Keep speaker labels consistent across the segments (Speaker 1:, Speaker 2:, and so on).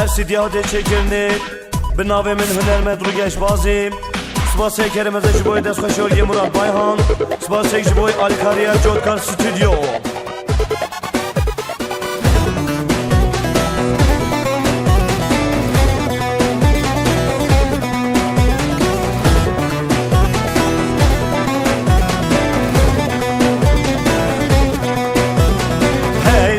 Speaker 1: ارسید یاد چکرنی به ناوه من هنرمند رو گشت بازیم سپاسه کرم از جبوی دست خوشوری مراد بایهان سپاسه جبوی آلیکاریا جودکار ستودیو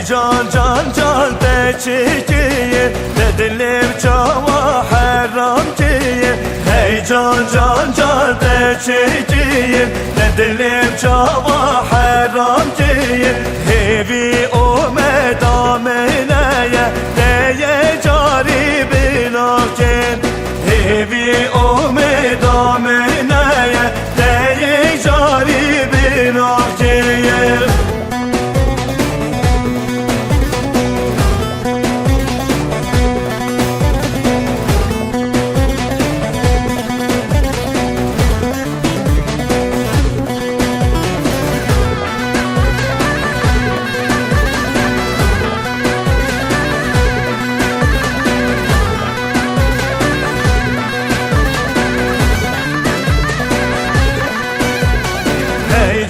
Speaker 1: جان جان جان تشكيه تدلم جوا حرام كيه هي جان جان جان تشكيه تدلم جوا حرام كيه هي في امد امنايا تي جاري بناكن هي في امد امنايا تي جاري بناكن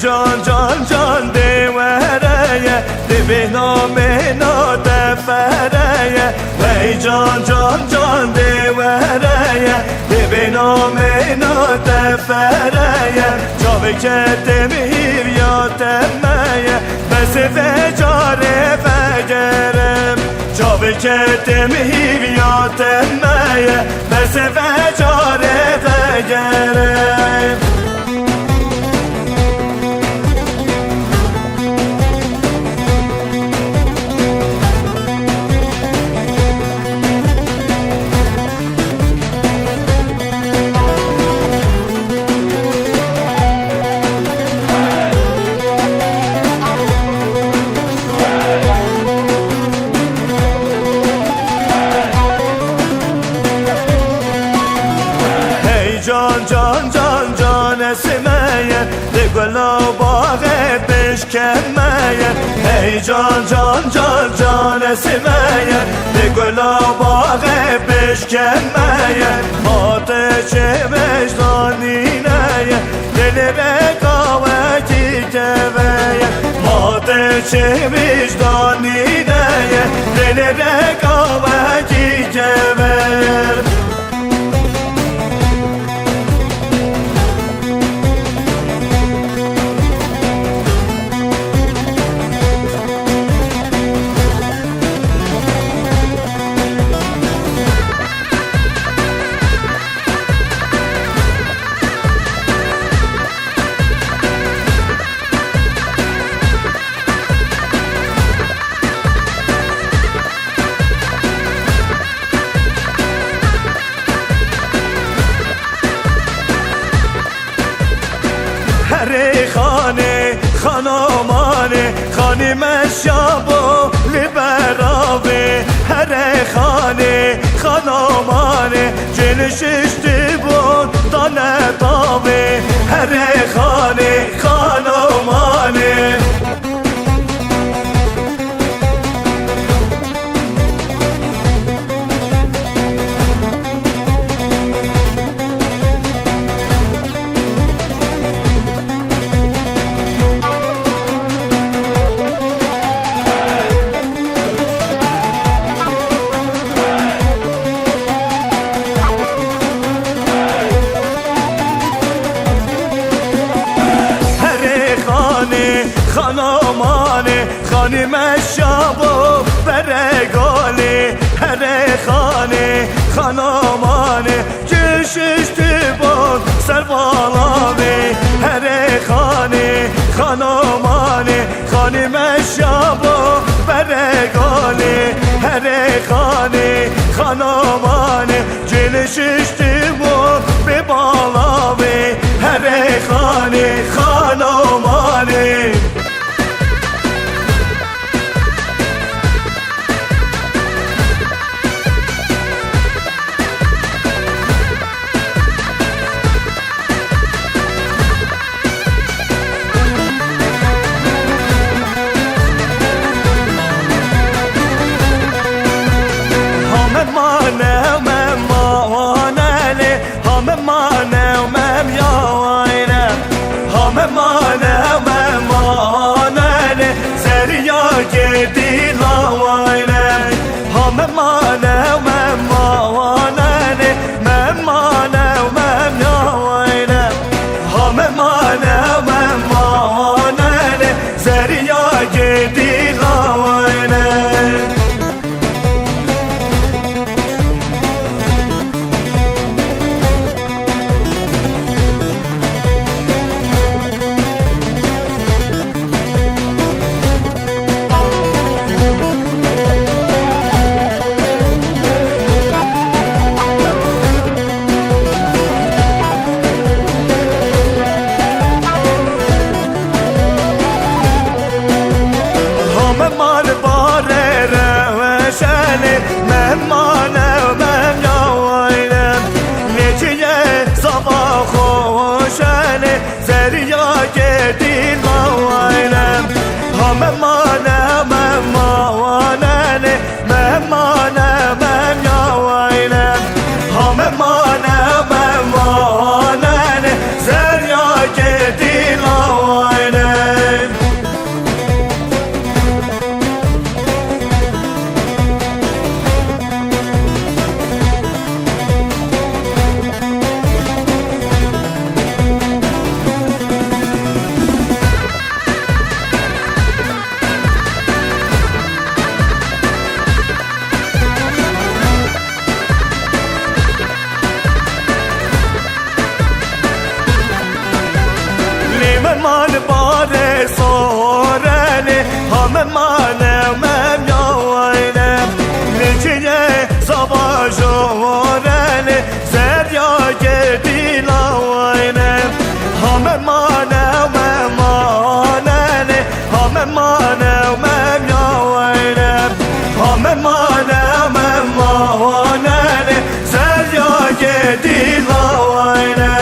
Speaker 1: جان جان جان دیواره دیوینا مینا دفره وی جان جان جان دیواره دیوینا مینا دفره جاوی که دمیر یا دمه بس فجاره فگرم جاوی که دمیر یا دمه بس فجاره فگرم جان جان جان جان اسمه دگلا باغ بشکمه ای جان جان جان جان اسمه دگلا باغ بشکمه آتش وجدانینه دل رقابتی کوه آتش وجدانینه دل رقابتی کوه هر خانه خانمانه خانه مشابو لبراوه هر خانه خانمانه جنششتی بود دانه داوه هر خانه خانمانه خانمانه خانه مشابو برگاله هر خانه خانمانه کششتی بود سروالاوه هر خانه خانمانه خانه مشابو برگاله هر خانه خانمانه جلششتی بود به بالاوه هر خانه خانمانه ممانه ممانه زریا گدی لاوانه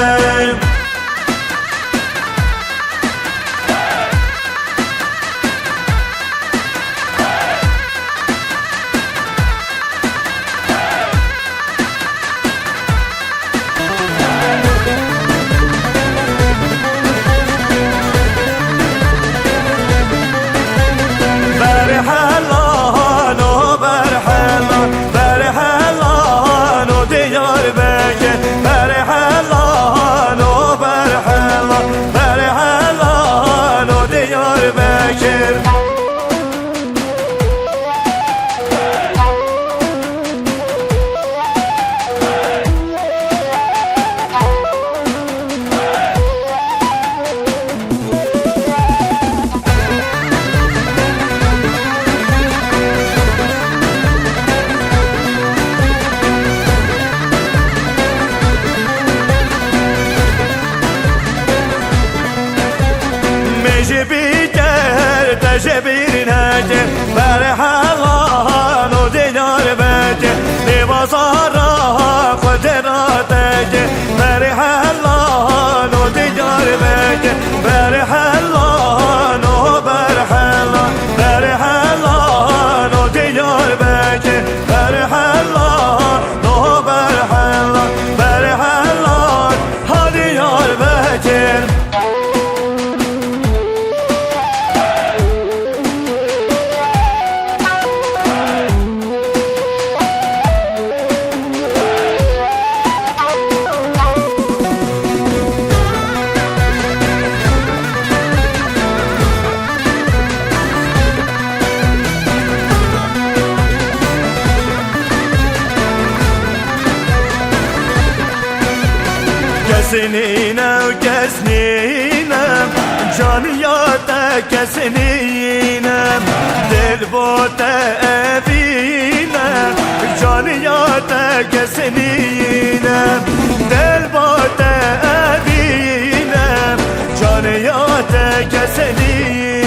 Speaker 1: جبیر نجه برحلان و دیار بجه لباسارا قدراتجه برحلان و دیار بجه برحلان و برحلان برحلان و دیار بجه برحلان و برحلان برحلان ها دیار بجه Kesininem, kesininem Caniyata kesininem Dilbote evinem Caniyata kesininem Dilbote evinem Caniyata kesininem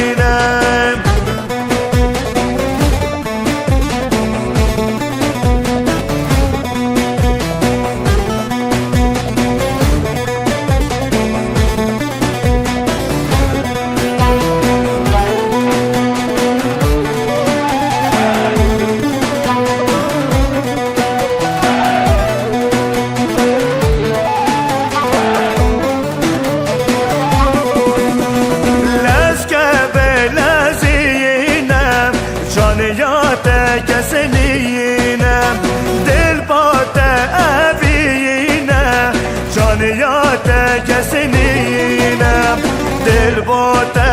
Speaker 1: kesininem Dilbote evinem Caniyata kesininem Dilbote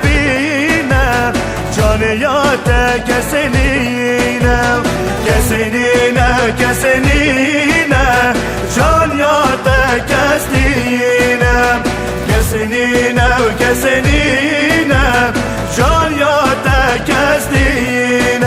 Speaker 1: evinem Caniyata kesininem Kesininem, kesininem Caniyata kesininem Kesininem, kesininem Caniyata kesininem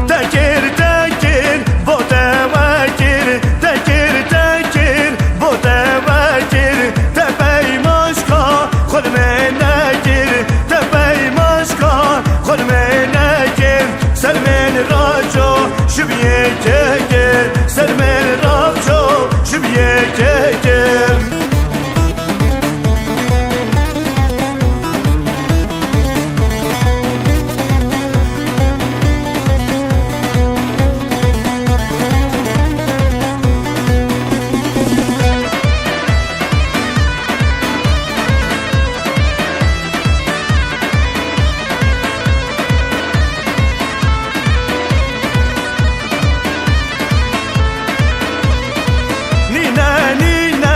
Speaker 1: Tekir tekir bu tevekir Tekir tekir bu tevekir Tepey maşka kod menekir Tepey maşka kod menekir Sermen raco şübiye kekir Sermen raco şübiye kekir Nina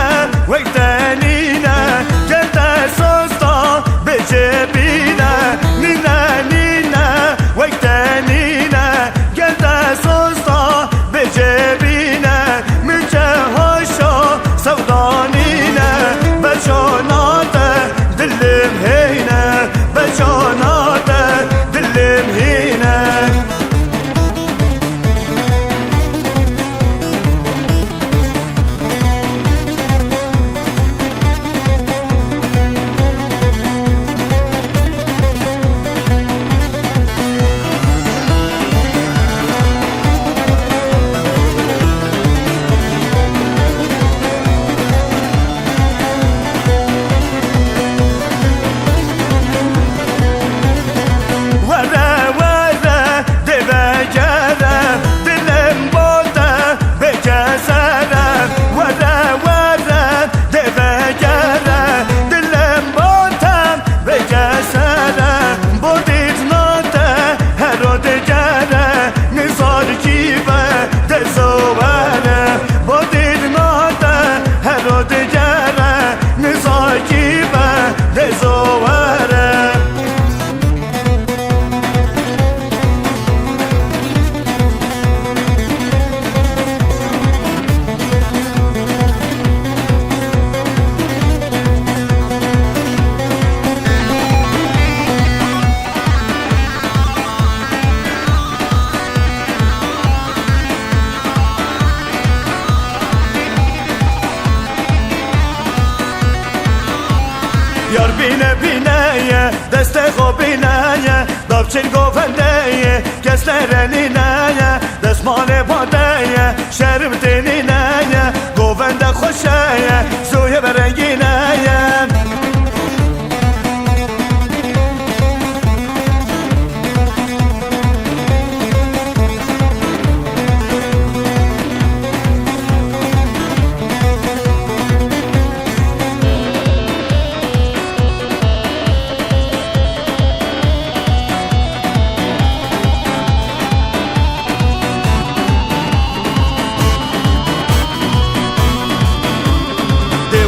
Speaker 1: دست خوبینه دابچین گوفنده کسلرنینه دستمان باده شرم دینینه گوفنده خوشه سوی برنگینه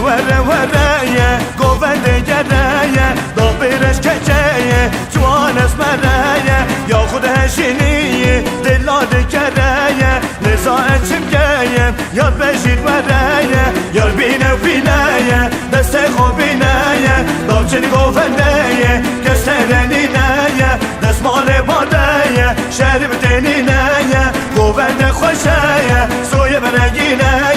Speaker 1: وره وره گوونده گره دابرش کچه جوان اسمره یا خود هشینی دلاده کره نزاعت چمگه یاد بشید وره یار بینه و بینه دست خوبینه دابچین گوونده کسرنینه دست مال باده شرم دینینه گوونده خوشه سوی برگینه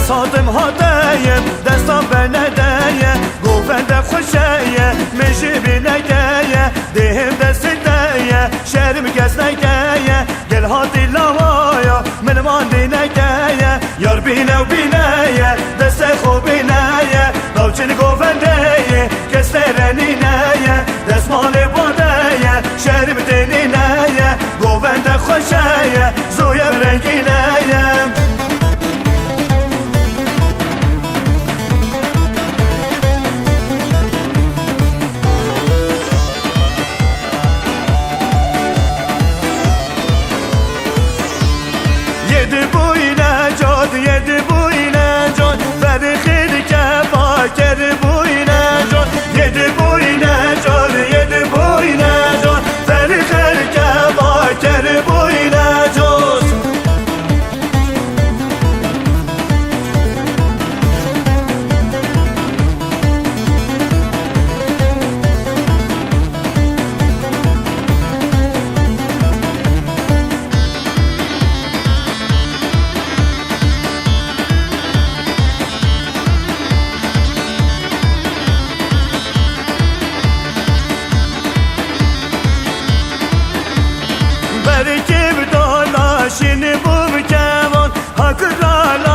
Speaker 1: صادم هدایم دستم بندایم گوفنده خوشیه میشه بینگیه دهم دست دیه شرم کس نگیه گل ها دیلاوایا منمان دینگیه یار بینه و بینه دست خوب بینه داوچین گوفنده کس نرنینه دست مال باده شرم دینینه گوفنده خوشیه زویم رنگینه یه بوینه جان فرخیل که باکر بوینه جان یه بوینه جان فرخیل که باکر بوینه جان برکب دالا شین بوم کمان حق رالا